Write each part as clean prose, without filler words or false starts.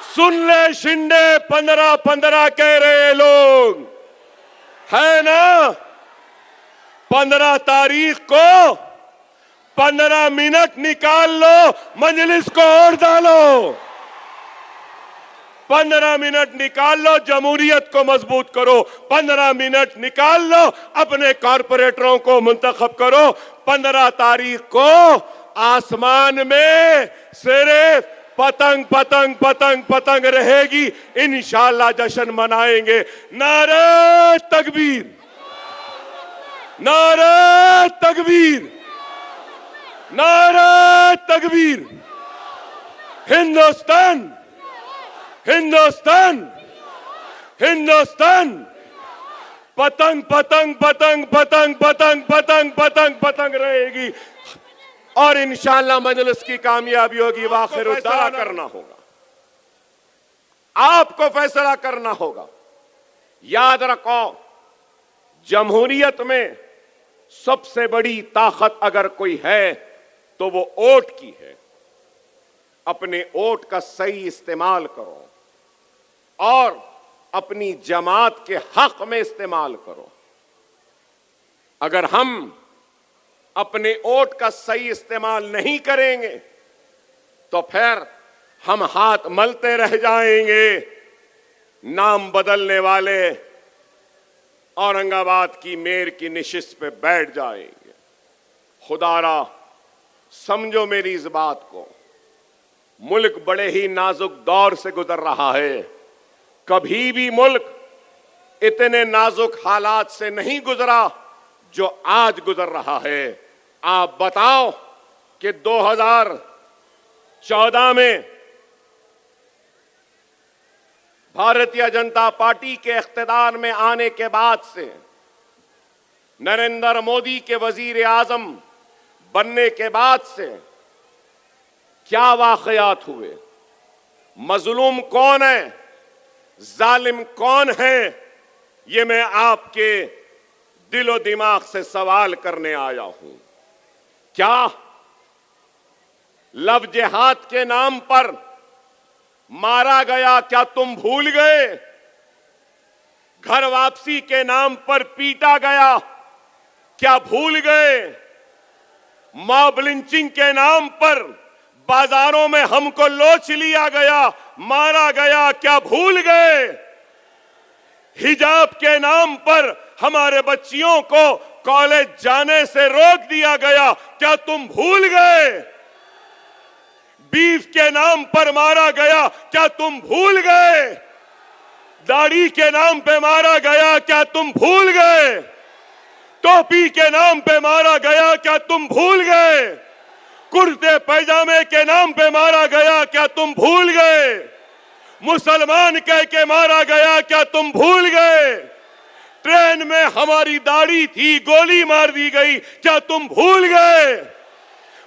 सुन ले शिंदे 15-15 कह रहे लोग, है ना? 15 तारीख को 15 मिनट निकाल लो, मजलिस को और डालो। 15 मिनट निकाल लो, जमहूरियत को मजबूत करो। 15 मिनट निकाल लो, अपने कारपोरेटरों को मुंतखब करो। 15 तारीख को आसमान में सिर्फ पतंग पतंग पतंग पतंग रहेगी। इंशाअल्लाह जश्न मनाएंगे। नारे तकबीर, नारे तकबीर, नारे तकबीर। हिंदुस्तान, हिंदुस्तान, हिंदुस्तान। पतंग पतंग पतंग पतंग पतंग पतंग पतंग पतंग रहेगी और इंशाअल्लाह मजलिस की कामयाबी होगी। वाखिर फैसला करना होगा, आपको फैसला करना होगा। याद रखो, जमहूरियत में सबसे बड़ी ताकत अगर कोई है तो वो वोट की है। अपने वोट का सही इस्तेमाल करो और अपनी जमात के हक में इस्तेमाल करो। अगर हम अपने वोट का सही इस्तेमाल नहीं करेंगे तो फिर हम हाथ मलते रह जाएंगे। नाम बदलने वाले औरंगाबाद की मेयर की निशिस्त पे बैठ जाएंगे। खुदारा समझो मेरी इस बात को। मुल्क बड़े ही नाजुक दौर से गुजर रहा है। कभी भी मुल्क इतने नाजुक हालात से नहीं गुजरा जो आज गुजर रहा है। आप बताओ कि 2014 में भारतीय जनता पार्टी के इख्तिदार में आने के बाद से, नरेंद्र मोदी के वजीर आजम बनने के बाद से क्या वाकयात हुए? मजलूम कौन है, जालिम कौन है, ये मैं आपके दिलो दिमाग से सवाल करने आया हूं। क्या लव जिहाद के नाम पर मारा गया, क्या तुम भूल गए? घर वापसी के नाम पर पीटा गया, क्या भूल गए? मॉब लिंचिंग के नाम पर बाजारों में हमको लोच लिया गया, मारा गया, क्या भूल गए? हिजाब के नाम पर हमारे बच्चियों को कॉलेज जाने से रोक दिया गया, क्या तुम भूल गए? बीफ के नाम पर मारा गया, क्या तुम भूल गए? दाढ़ी के नाम पे मारा गया, क्या तुम भूल गए? टोपी के नाम पे मारा गया, क्या तुम भूल गए? कुर्ते पैजामे के नाम पे मारा गया, क्या तुम भूल गए? मुसलमान कह के मारा गया, क्या तुम भूल गए? ट्रेन में हमारी दाढ़ी थी, गोली मार दी गई, क्या तुम भूल गए?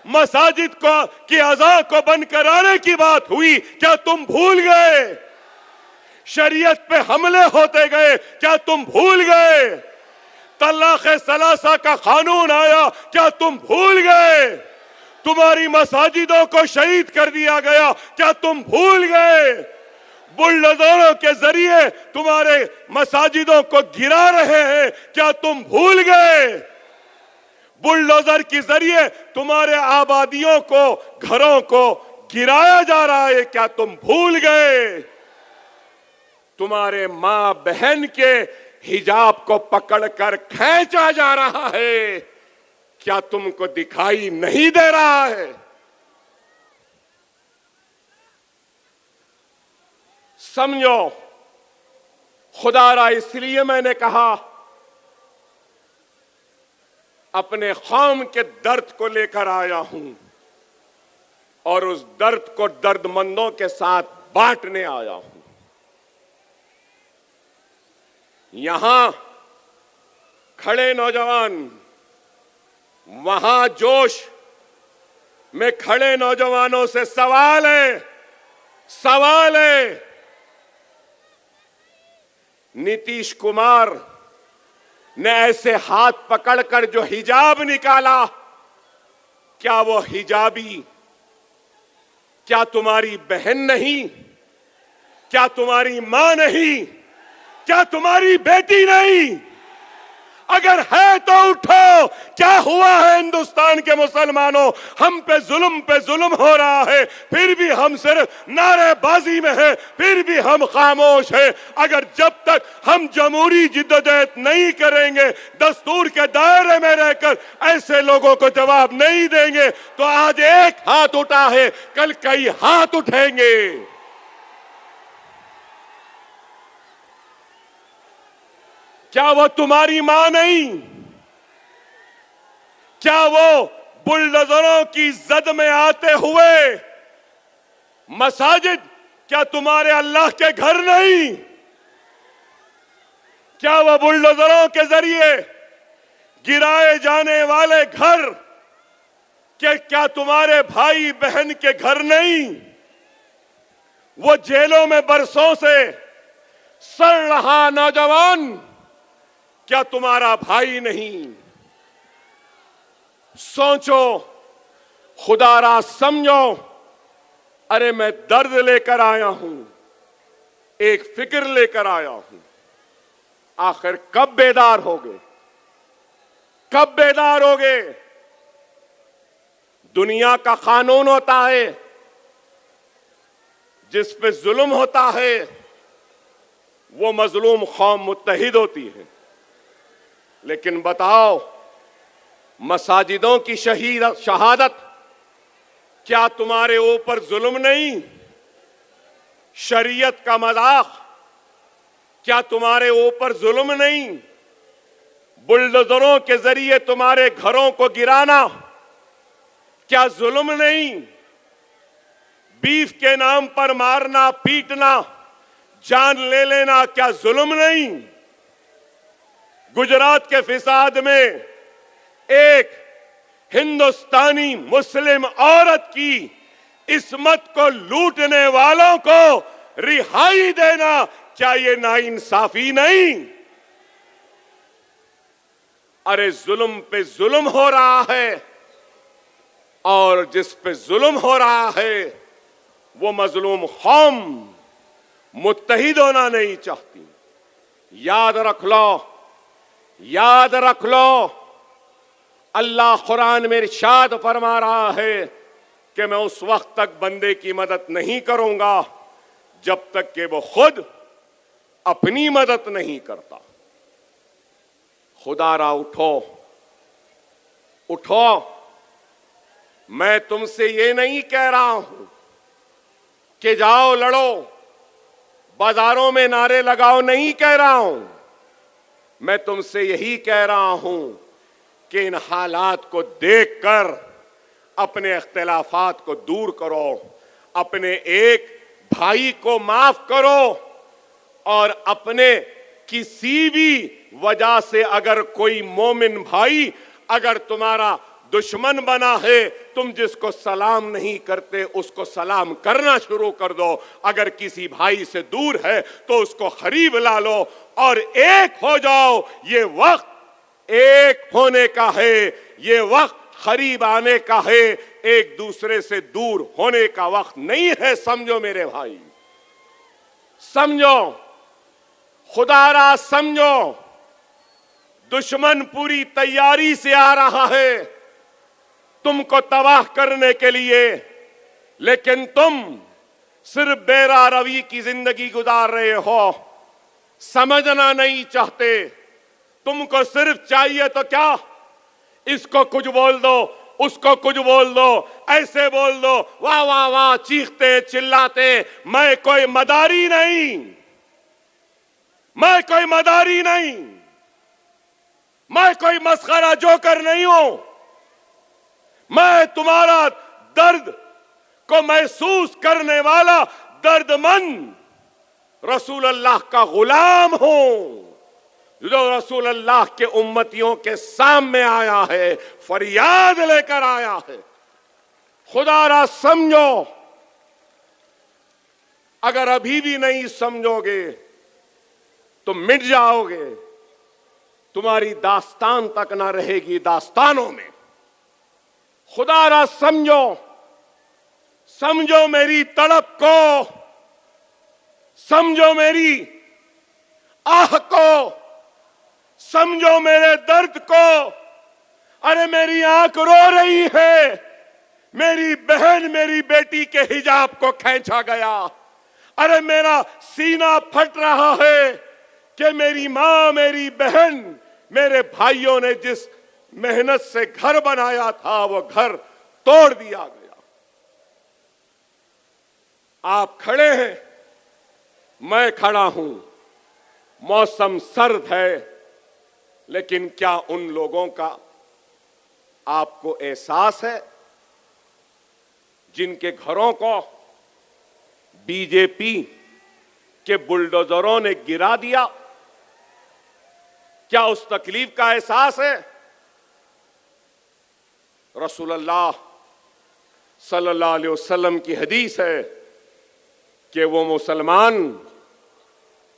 मसाजिद को की अज़ान को बंद कराने की बात हुई, क्या तुम भूल गए? शरीयत पे हमले होते गए, क्या तुम भूल गए? तलाक़ सलासा का कानून आया, क्या तुम भूल गए? तुम्हारी मसाजिदों को शहीद कर दिया गया, क्या तुम भूल गए? बुलडोजरों के जरिए तुम्हारे मसाजिदों को गिरा रहे हैं, क्या तुम भूल गए? बुलडोजर के जरिए तुम्हारे आबादियों को, घरों को गिराया जा रहा है, क्या तुम भूल गए? तुम्हारे मां बहन के हिजाब को पकड़कर खींचा जा रहा है, क्या तुमको दिखाई नहीं दे रहा है? समझो, खुदारा इसलिए मैंने कहा अपने कौम के दर्द को लेकर आया हूं और उस दर्द को दर्दमंदों के साथ बांटने आया हूं। यहां खड़े नौजवान, वहां जोश में खड़े नौजवानों से सवाल है, नीतीश कुमार ने ऐसे हाथ पकड़कर जो हिजाब निकाला, क्या वो हिजाबी, क्या तुम्हारी बहन नहीं? क्या तुम्हारी मां नहीं? क्या तुम्हारी बेटी नहीं? अगर है तो उठो। क्या हुआ है हिंदुस्तान के मुसलमानों? हम पे जुल्म हो रहा है, फिर भी हम सिर्फ नारेबाजी में है, फिर भी हम खामोश हैं। अगर जब तक हम जमहूरी जिद्दोजहद नहीं करेंगे, दस्तूर के दायरे में रहकर ऐसे लोगों को जवाब नहीं देंगे, तो आज एक हाथ उठा है, कल कई हाथ उठेंगे। क्या वो तुम्हारी मां नहीं? क्या वो बुलडोजरों की जद में आते हुए मसाजिद, क्या तुम्हारे अल्लाह के घर नहीं? क्या वो बुलडोजरों के जरिए गिराए जाने वाले घर क्या तुम्हारे भाई बहन के घर नहीं? वो जेलों में बरसों से सड़ रहा नौजवान क्या तुम्हारा भाई नहीं? सोचो, खुदारा समझो। अरे मैं दर्द लेकर आया हूं, एक फिक्र लेकर आया हूं। आखिर कब बेदार होगे? कब बेदार होगे? दुनिया का कानून होता है, जिस पे जुल्म होता है वो मजलूम कौम मुत्तहिद होती है। लेकिन बताओ, मसाजिदों की शहादत क्या तुम्हारे ऊपर जुल्म नहीं? शरीयत का मजाक क्या तुम्हारे ऊपर जुल्म नहीं? बुलडोजरों के जरिए तुम्हारे घरों को गिराना क्या जुल्म नहीं? बीफ के नाम पर मारना, पीटना, जान ले लेना क्या जुल्म नहीं? गुजरात के फिसाद में एक हिंदुस्तानी मुस्लिम औरत की इस्मत को लूटने वालों को रिहाई देना क्या ये नाइंसाफी नहीं? अरे जुल्म पे जुल्म हो रहा है, और जिस पे जुल्म हो रहा है वो मजलूम कौम मुत्तहिद होना नहीं चाहती। याद रख लो, याद रख लो, अल्लाह कुरान में इरशाद फरमा रहा है कि मैं उस वक्त तक बंदे की मदद नहीं करूंगा जब तक कि वो खुद अपनी मदद नहीं करता। खुदारा उठो, उठो। मैं तुमसे ये नहीं कह रहा हूं कि जाओ लड़ो, बाजारों में नारे लगाओ, नहीं कह रहा हूं। मैं तुमसे यही कह रहा हूं कि इन हालात को देखकर अपने इख्तिलाफात को दूर करो, अपने एक भाई को माफ करो, और अपने किसी भी वजह से अगर कोई मोमिन भाई अगर तुम्हारा दुश्मन बना है, तुम जिसको सलाम नहीं करते उसको सलाम करना शुरू कर दो। अगर किसी भाई से दूर है तो उसको करीब ला लो और एक हो जाओ। ये वक्त एक होने का है, ये वक्त करीब आने का है, एक दूसरे से दूर होने का वक्त नहीं है। समझो मेरे भाई, समझो, खुदारा समझो। दुश्मन पूरी तैयारी से आ रहा है तुमको तबाह करने के लिए, लेकिन तुम सिर्फ बेरा रवि की जिंदगी गुजार रहे हो, समझना नहीं चाहते। तुमको सिर्फ चाहिए तो क्या, इसको कुछ बोल दो, उसको कुछ बोल दो, ऐसे बोल दो, वाह वाह वाह, चीखते चिल्लाते। मैं कोई मदारी नहीं, मैं कोई मदारी नहीं, मैं कोई मस्खरा जोकर नहीं हूं। मैं तुम्हारा दर्द को महसूस करने वाला दर्दमंद रसूल अल्लाह का गुलाम हूं, जो रसूल अल्लाह के उम्मतियों के सामने आया है, फरियाद लेकर आया है। खुदारा समझो। अगर अभी भी नहीं समझोगे तो मिट जाओगे, तुम्हारी दास्तान तक ना रहेगी दास्तानों में। खुदारा समझो, समझो मेरी तड़प को, समझो मेरी आह को, समझो मेरे दर्द को। अरे मेरी आंख रो रही है, मेरी बहन मेरी बेटी के हिजाब को खींचा गया। अरे मेरा सीना फट रहा है कि मेरी मां मेरी बहन मेरे भाइयों ने जिस मेहनत से घर बनाया था वो घर तोड़ दिया गया। आप खड़े हैं, मैं खड़ा हूं, मौसम सर्द है, लेकिन क्या उन लोगों का आपको एहसास है जिनके घरों को बीजेपी के बुलडोजरों ने गिरा दिया? क्या उस तकलीफ का एहसास है? रसूलुल्लाह सल्लल्लाहु अलैहि वसल्लम की हदीस है कि वो मुसलमान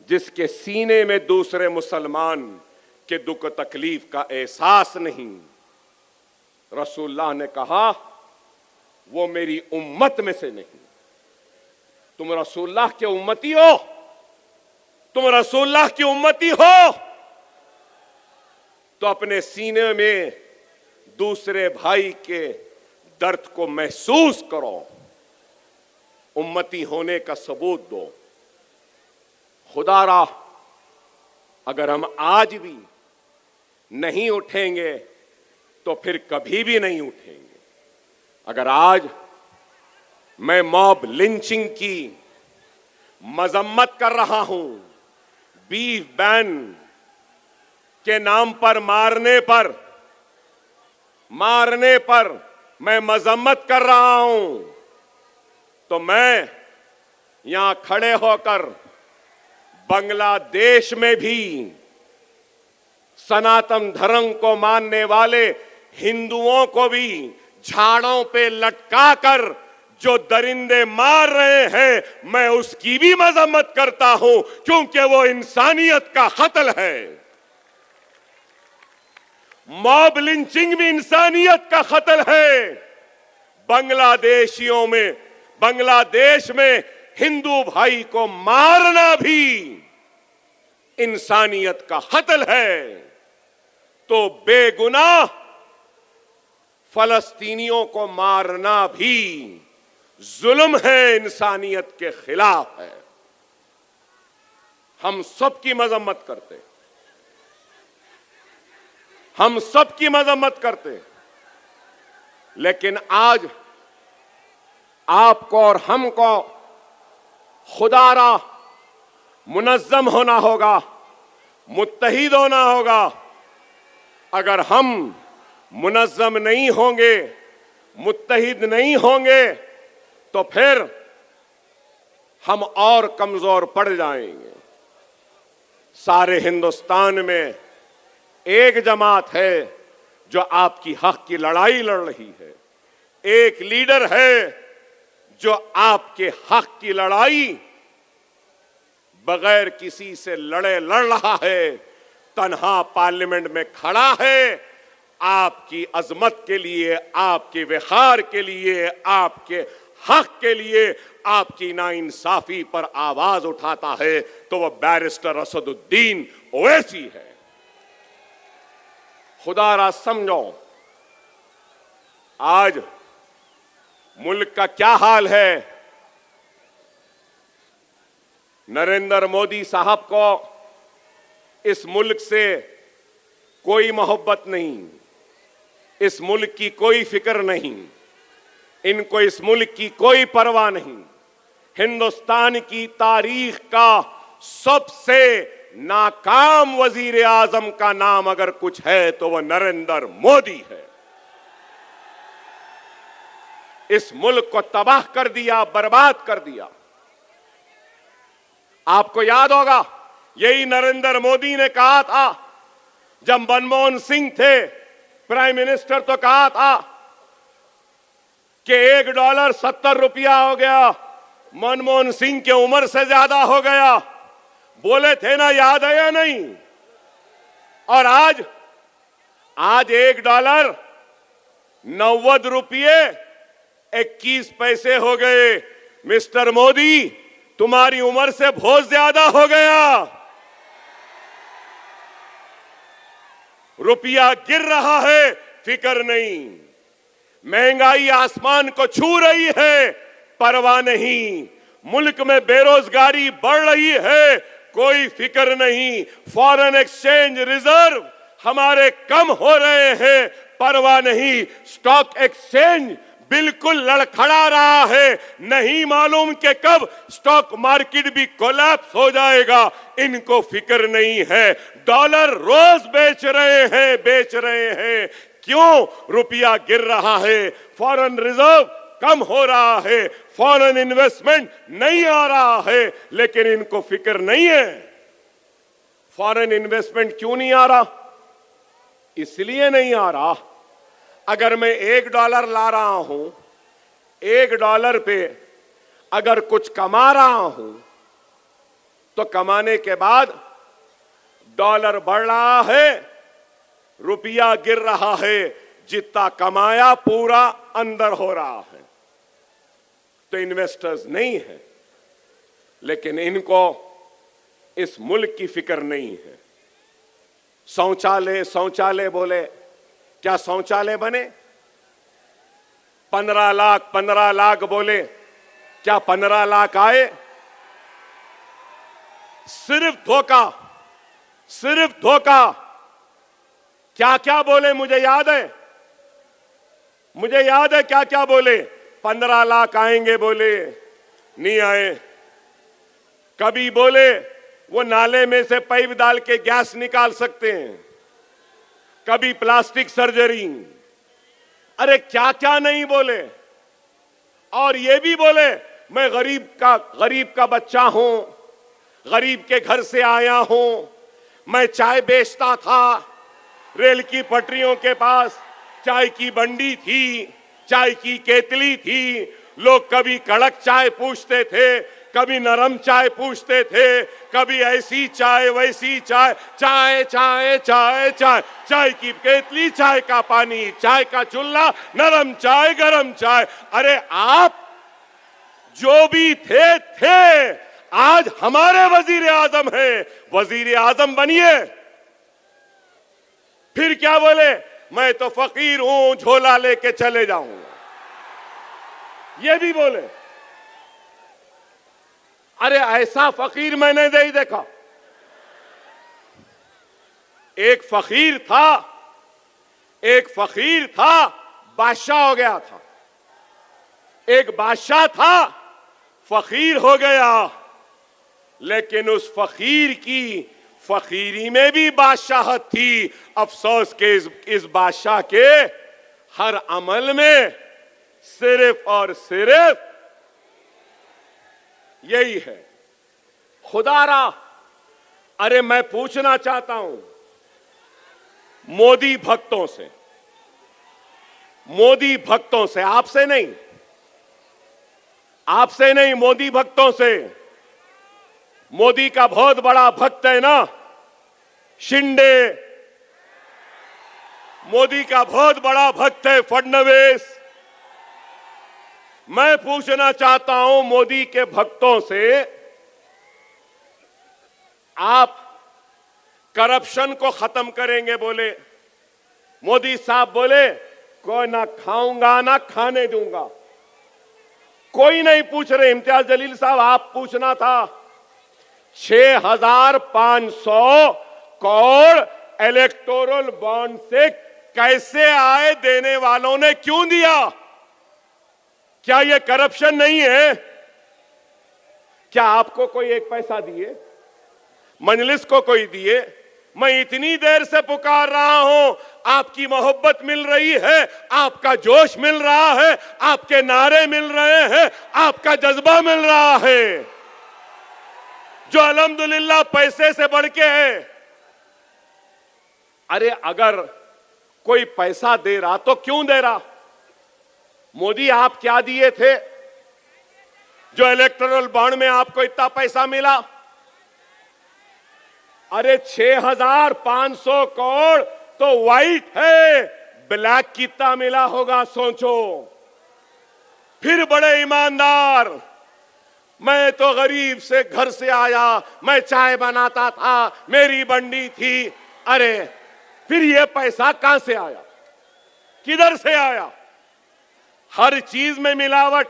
जिसके सीने में दूसरे मुसलमान के दुख तकलीफ का एहसास नहीं, रसूलुल्लाह ने कहा वो मेरी उम्मत में से नहीं। तुम रसूलुल्लाह के उम्मती हो, तुम रसूलुल्लाह की उम्मती हो तो अपने सीने में दूसरे भाई के दर्द को महसूस करो, उम्मती होने का सबूत दो। खुदारा अगर हम आज भी नहीं उठेंगे तो फिर कभी भी नहीं उठेंगे। अगर आज मैं मॉब लिंचिंग की मजम्मत कर रहा हूं, बीफ बैन के नाम पर मारने पर मैं मजम्मत कर रहा हूं, तो मैं यहां खड़े होकर बांग्लादेश में भी सनातन धर्म को मानने वाले हिंदुओं को भी झाड़ों पे लटकाकर जो दरिंदे मार रहे हैं, मैं उसकी भी मजम्मत करता हूं, क्योंकि वो इंसानियत का कत्ल है। मॉब लिंचिंग भी इंसानियत का कत्ल है। बांग्लादेश में हिंदू भाई को मारना भी इंसानियत का कत्ल है। तो बेगुनाह फलस्तीनियों को मारना भी जुल्म है, इंसानियत के खिलाफ है। हम सबकी मजम्मत करते, हम सबकी मजम्मत करते, लेकिन आज आपको और हमको खुदारा मुनज़्ज़म होना होगा, मुत्तहिद होना होगा। अगर हम मुनज़्ज़म नहीं होंगे, मुत्तहिद नहीं होंगे, तो फिर हम और कमजोर पड़ जाएंगे। सारे हिंदुस्तान में एक जमात है जो आपकी हक की लड़ाई लड़ रही है, एक लीडर है जो आपके हक की लड़ाई बगैर किसी से लड़ रहा है, तन्हा पार्लियामेंट में खड़ा है, आपकी अजमत के लिए, आपके वक़ार के लिए, आपके हक के लिए, आपकी नाइंसाफी पर आवाज उठाता है, तो वह बैरिस्टर असदुद्दीन ओवैसी है। खुदारा समझो, आज मुल्क का क्या हाल है। नरेंद्र मोदी साहब को इस मुल्क से कोई मोहब्बत नहीं, इस मुल्क की कोई फिक्र नहीं, इनको इस मुल्क की कोई परवाह नहीं। हिंदुस्तान की तारीख का सबसे नाकाम वजीर आजम का नाम अगर कुछ है तो वह नरेंद्र मोदी है। इस मुल्क को तबाह कर दिया, बर्बाद कर दिया। आपको याद होगा, यही नरेंद्र मोदी ने कहा था जब मनमोहन सिंह थे प्राइम मिनिस्टर, तो कहा था कि $1 70 रुपया हो गया। मनमोहन सिंह की उम्र से ज्यादा हो गया, बोले थे ना, याद है या नहीं? और आज $1 90 रुपये 21 पैसे हो गए। मिस्टर मोदी, तुम्हारी उम्र से बहुत ज्यादा हो गया। रुपया गिर रहा है, फिक्र नहीं। महंगाई आसमान को छू रही है, परवाह नहीं। मुल्क में बेरोजगारी बढ़ रही है, कोई फिक्र नहीं। फॉरेन एक्सचेंज रिजर्व हमारे कम हो रहे हैं, परवाह नहीं। स्टॉक एक्सचेंज बिल्कुल लड़खड़ा रहा है, नहीं मालूम कि कब स्टॉक मार्केट भी कोलैप्स हो जाएगा, इनको फिक्र नहीं है। डॉलर रोज बेच रहे हैं। क्यों? रुपया गिर रहा है, फॉरेन रिजर्व कम हो रहा है, फॉरेन इन्वेस्टमेंट नहीं आ रहा है, लेकिन इनको फिक्र नहीं है। फॉरेन इन्वेस्टमेंट क्यों नहीं आ रहा? इसलिए नहीं आ रहा, अगर मैं $1 ला रहा हूं, $1 पे अगर कुछ कमा रहा हूं, तो कमाने के बाद डॉलर बढ़ रहा है, रुपया गिर रहा है, जितना कमाया पूरा अंदर हो रहा है। तो इन्वेस्टर्स नहीं है, लेकिन इनको इस मुल्क की फिक्र नहीं है। शौचालय बोले, क्या शौचालय बने? 15 लाख बोले, क्या 15 लाख आए? सिर्फ धोखा। क्या क्या बोले मुझे याद है क्या क्या बोले। 15 लाख आएंगे बोले, नहीं आए। कभी बोले वो नाले में से पाइप डाल के गैस निकाल सकते हैं, कभी प्लास्टिक सर्जरी, अरे क्या क्या नहीं बोले। और ये भी बोले मैं गरीब का बच्चा हूं, गरीब के घर से आया हूं, मैं चाय बेचता था, रेल की पटरियों के पास चाय की बंडी थी, चाय की केतली थी, लोग कभी कड़क चाय पूछते थे, कभी नरम चाय पूछते थे, कभी ऐसी चाय वैसी चाय, चाय की केतली, चाय का पानी, चाय का चूल्हा, नरम चाय, गरम चाय। अरे आप जो भी थे, आज हमारे वजीर आजम है, वजीर आजम बनिए। फिर क्या बोले? मैं तो फकीर हूं, झोला लेके चले जाऊंगा, ये भी बोले। अरे ऐसा फकीर मैंने नहीं देखा। एक फकीर था, बादशाह हो गया था। एक बादशाह था, फकीर हो गया, लेकिन उस फकीर की फकीरी में भी बादशाहत थी। अफसोस के इस बादशाह के हर अमल में सिर्फ और सिर्फ यही है, खुदारा। अरे मैं पूछना चाहता हूं मोदी भक्तों से, आपसे नहीं, मोदी भक्तों से। मोदी का बहुत बड़ा भक्त है ना शिंदे, मोदी का बहुत बड़ा भक्त है फडणवीस। मैं पूछना चाहता हूं मोदी के भक्तों से, आप करप्शन को खत्म करेंगे बोले, मोदी साहब बोले कोई ना खाऊंगा ना खाने दूंगा। कोई नहीं पूछ रहे। इम्तियाज जलील साहब, आप पूछना था 6,500 करोड़ इलेक्टोरल बॉन्ड से कैसे आए, देने वालों ने क्यों दिया? क्या यह करप्शन नहीं है? क्या आपको कोई एक पैसा दिए? मजलिस को कोई दिए? मैं इतनी देर से पुकार रहा हूं, आपकी मोहब्बत मिल रही है, आपका जोश मिल रहा है, आपके नारे मिल रहे हैं, आपका जज्बा मिल रहा है, जो अल्हम्दुलिल्लाह पैसे से बढ़ के है। अरे अगर कोई पैसा दे रहा तो क्यों दे रहा? मोदी आप क्या दिए थे जो इलेक्टोरल बॉन्ड में आपको इतना पैसा मिला? अरे 6,500 करोड़ तो व्हाइट है, ब्लैक कितना मिला होगा सोचो। फिर बड़े ईमानदार, मैं तो गरीब से घर से आया, मैं चाय बनाता था, मेरी बंडी थी। अरे फिर ये पैसा कहां से आया, किधर से आया? हर चीज में मिलावट,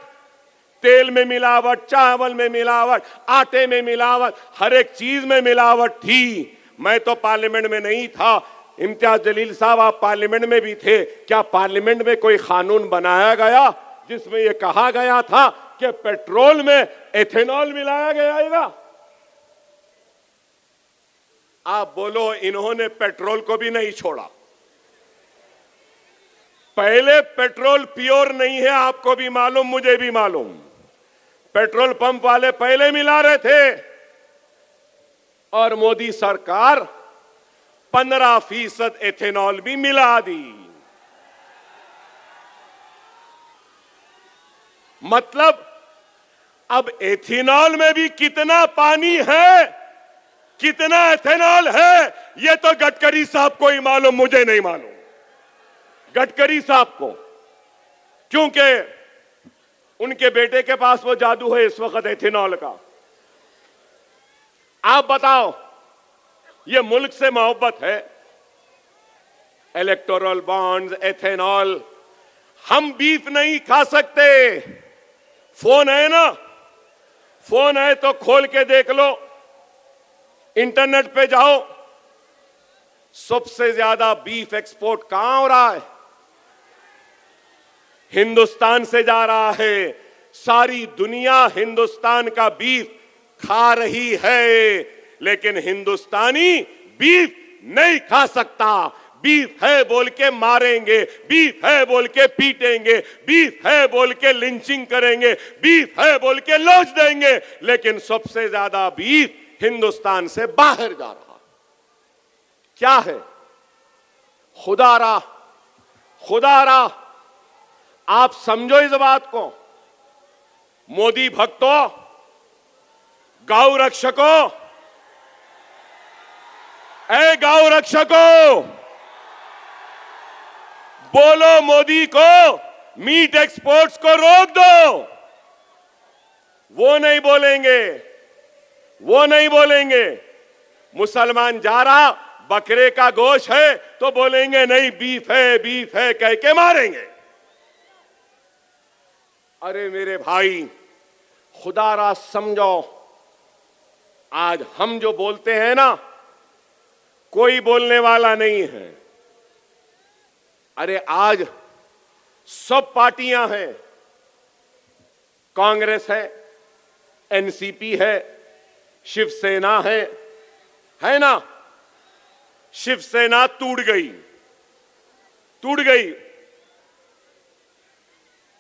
तेल में मिलावट, चावल में मिलावट, आटे में मिलावट, हर एक चीज में मिलावट थी। मैं तो पार्लियामेंट में नहीं था, इम्तियाज जलील साहब आप पार्लियामेंट में भी थे। क्या पार्लियामेंट में कोई कानून बनाया गया जिसमें यह कहा गया था कि पेट्रोल में एथेनॉल मिलाया गया? आप बोलो, इन्होंने पेट्रोल को भी नहीं छोड़ा। पहले पेट्रोल प्योर नहीं है, आपको भी मालूम, मुझे भी मालूम। पेट्रोल पंप वाले पहले मिला रहे थे और मोदी सरकार 15% एथेनॉल भी मिला दी। मतलब अब एथेनॉल में भी कितना पानी है, कितना एथेनॉल है, यह तो गडकरी साहब को ही मालूम, मुझे नहीं मालूम। गडकरी साहब को, क्योंकि उनके बेटे के पास वो जादू है इस वक्त एथेनॉल का। आप बताओ, ये मुल्क से मोहब्बत है, इलेक्टोरल बॉन्ड्स, एथेनॉल। हम बीफ नहीं खा सकते। फोन है ना, फोन है तो खोल के देख लो, इंटरनेट पे जाओ, सबसे ज्यादा बीफ एक्सपोर्ट कहां हो रहा है? हिंदुस्तान से जा रहा है। सारी दुनिया हिंदुस्तान का बीफ खा रही है, लेकिन हिंदुस्तानी बीफ नहीं खा सकता। बीफ है बोल के मारेंगे, बीफ है बोल के पीटेंगे, बीफ है बोल के लिंचिंग करेंगे, बीफ है बोल के लॉन्च देंगे, लेकिन सबसे ज्यादा बीफ हिंदुस्तान से बाहर जा रहा। क्या है? खुदारा, खुदारा, आप समझो इस बात को। मोदी भक्तों, गौ रक्षकों, ऐ गौ रक्षकों, बोलो मोदी को मीट एक्सपोर्ट्स को रोक दो। वो नहीं बोलेंगे, वो नहीं बोलेंगे। मुसलमान जा रहा, बकरे का गोश्त है तो बोलेंगे नहीं बीफ है, बीफ है कह के मारेंगे। अरे मेरे भाई, खुदारा समझो, आज हम जो बोलते हैं ना, कोई बोलने वाला नहीं है। अरे आज सब पार्टियां हैं, कांग्रेस है, एनसीपी है, शिवसेना है ना? शिवसेना टूट गई, टूट गई।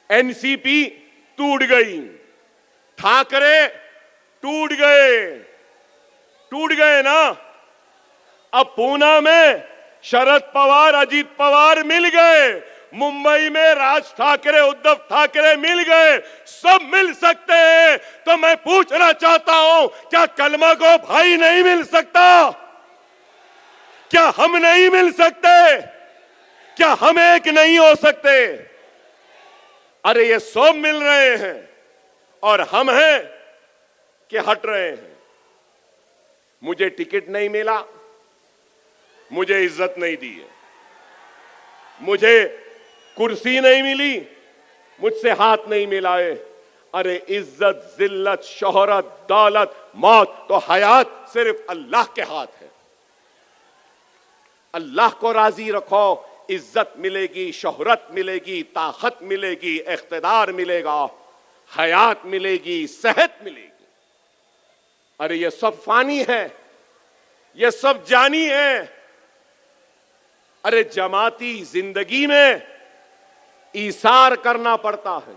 एनसीपी टूट गई, ठाकरे टूट गए, टूट गए ना। अब पूना में शरद पवार, अजीत पवार मिल गए, मुंबई में राज ठाकरे, उद्धव ठाकरे मिल गए, सब मिल सकते हैं। तो मैं पूछना चाहता हूं, क्या कलमा को भाई नहीं मिल सकता? क्या हम नहीं मिल सकते? क्या हम एक नहीं हो सकते? अरे ये सब मिल रहे हैं और हम हैं कि हट रहे हैं। मुझे टिकट नहीं मिला, मुझे इज्जत नहीं दी है, मुझे कुर्सी नहीं मिली, मुझसे हाथ नहीं मिलाए। अरे इज्जत, जिल्लत, शोहरत, दौलत, मौत तो हयात सिर्फ अल्लाह के हाथ है। अल्लाह को राजी रखो, इज्जत मिलेगी, शोहरत मिलेगी, ताकत मिलेगी, इख्तिदार मिलेगा, हयात मिलेगी, सेहत मिलेगी। अरे ये सब फानी है, ये सब जानी है। अरे जमाती जिंदगी में ईसार करना पड़ता है,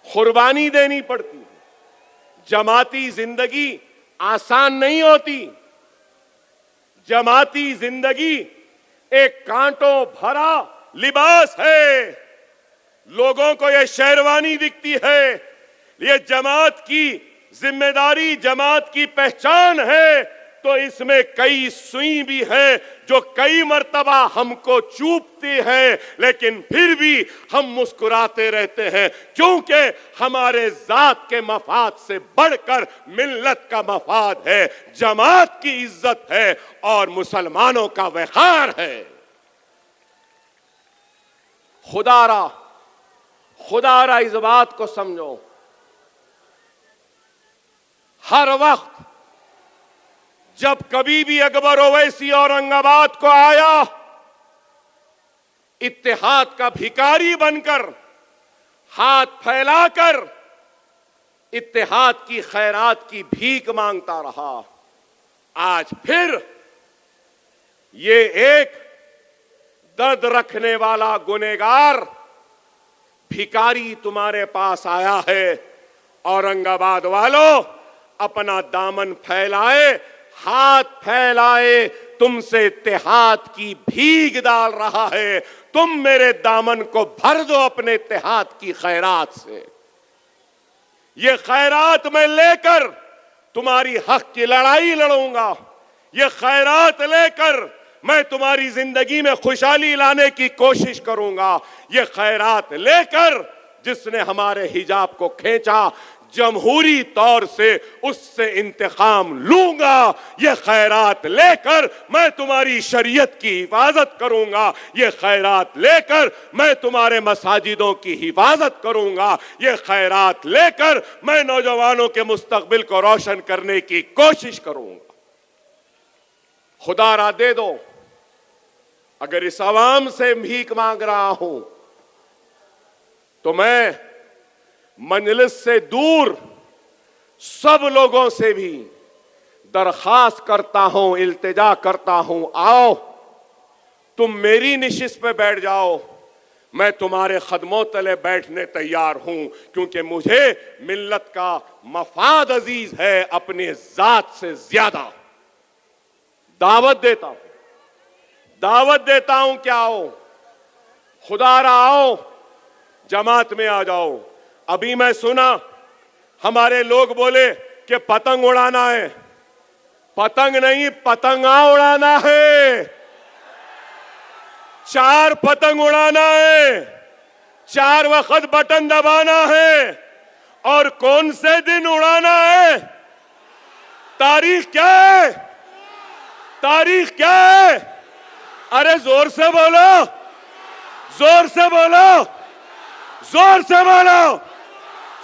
कुर्बानी देनी पड़ती है। जमाती जिंदगी आसान नहीं होती। जमाती जिंदगी एक कांटों भरा लिबास है। लोगों को यह शेरवानी दिखती है, ये जमात की जिम्मेदारी, जमात की पहचान है। तो इसमें कई सुई भी है जो कई मर्तबा हमको चूभती है, लेकिन फिर भी हम मुस्कुराते रहते हैं, क्योंकि हमारे जात के मफाद से बढ़कर मिल्लत का मफाद है, जमात की इज्जत है और मुसलमानों का वक़ार है। खुदारा इस बात को समझो, हर वक्त जब कभी भी अकबर ओवैसी औरंगाबाद को आया, इत्तेहाद का भिखारी बनकर हाथ फैलाकर इत्तेहाद की खैरात की भीख मांगता रहा। आज फिर ये एक दर्द रखने वाला गुनहगार भिखारी तुम्हारे पास आया है। औरंगाबाद वालों, अपना दामन फैलाए, हाथ फैलाए, तुमसे इत्तेहाद की भीख डाल रहा है। तुम मेरे दामन को भर दो अपने इत्तेहाद की खैरात से। ये खैरात मैं लेकर तुम्हारी हक की लड़ाई लड़ूंगा। ये खैरात लेकर मैं तुम्हारी जिंदगी में खुशहाली लाने की कोशिश करूंगा। ये खैरात लेकर जिसने हमारे हिजाब को खींचा, जमहूरी तौर से उससे इंतकाम लूंगा। ये खैरात लेकर मैं तुम्हारी शरीयत की हिफाजत करूंगा। ये खैरात लेकर मैं तुम्हारे मसाजिदों की हिफाजत करूंगा। ये खैरात लेकर मैं नौजवानों के मुस्तकबिल को रोशन करने की कोशिश करूंगा। खुदारा दे दो, अगर इस आवाम से भीख मांग रहा हूं तो मैं मजलिस से दूर सब लोगों से भी दरखास्त करता हूं, इल्तिजा करता हूं, आओ तुम मेरी निशिस्त पे बैठ जाओ, मैं तुम्हारे खदमों तले बैठने तैयार हूं, क्योंकि मुझे मिल्लत का मफाद अजीज है अपने जात से ज्यादा। दावत देता हूं क्या आओ, खुदारा आओ, जमात में आ जाओ। अभी मैं सुना हमारे लोग बोले कि पतंग उड़ाना है। पतंग नहीं, पतंगा उड़ाना है। 4 पतंग उड़ाना है, 4 वक्त बटन दबाना है। और कौन से दिन उड़ाना है? तारीख क्या है? तारीख क्या है? अरे जोर से बोलो, जोर से बोलो, जोर से बोलो।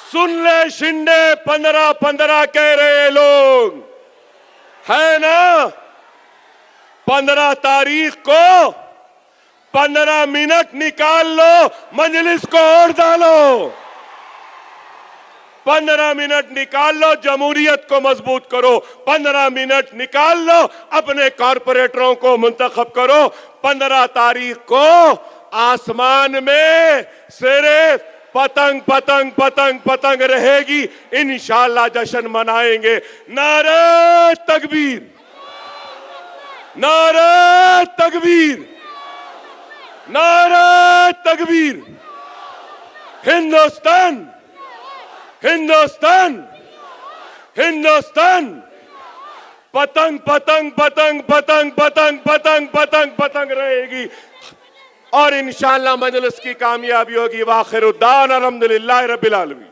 सुन ले शिंदे, 15-15 कह रहे लोग है ना। 15 तारीख को 15 मिनट निकाल लो, मजलिस को और डालो। 15 मिनट निकाल लो, जमहूरियत को मजबूत करो। 15 मिनट निकाल लो, अपने कॉरपोरेटरों को मुंतखब करो। 15 तारीख को आसमान में सिर्फ पतंग पतंग पतंग पतंग रहेगी। इंशाअल्लाह जश्न मनाएंगे। नारे तकबीर, नारे तकबीर, नारे तकबीर। हिंदुस्तान, हिंदुस्तान, हिंदुस्तान। पतंग पतंग पतंग पतंग पतंग पतंग पतंग पतंग रहेगी और इंशाअल्लाह मजलिस की कामयाबी होगी। वाखिर दान अल्हम्दुलिल्लाह रब्बिल आलमीन।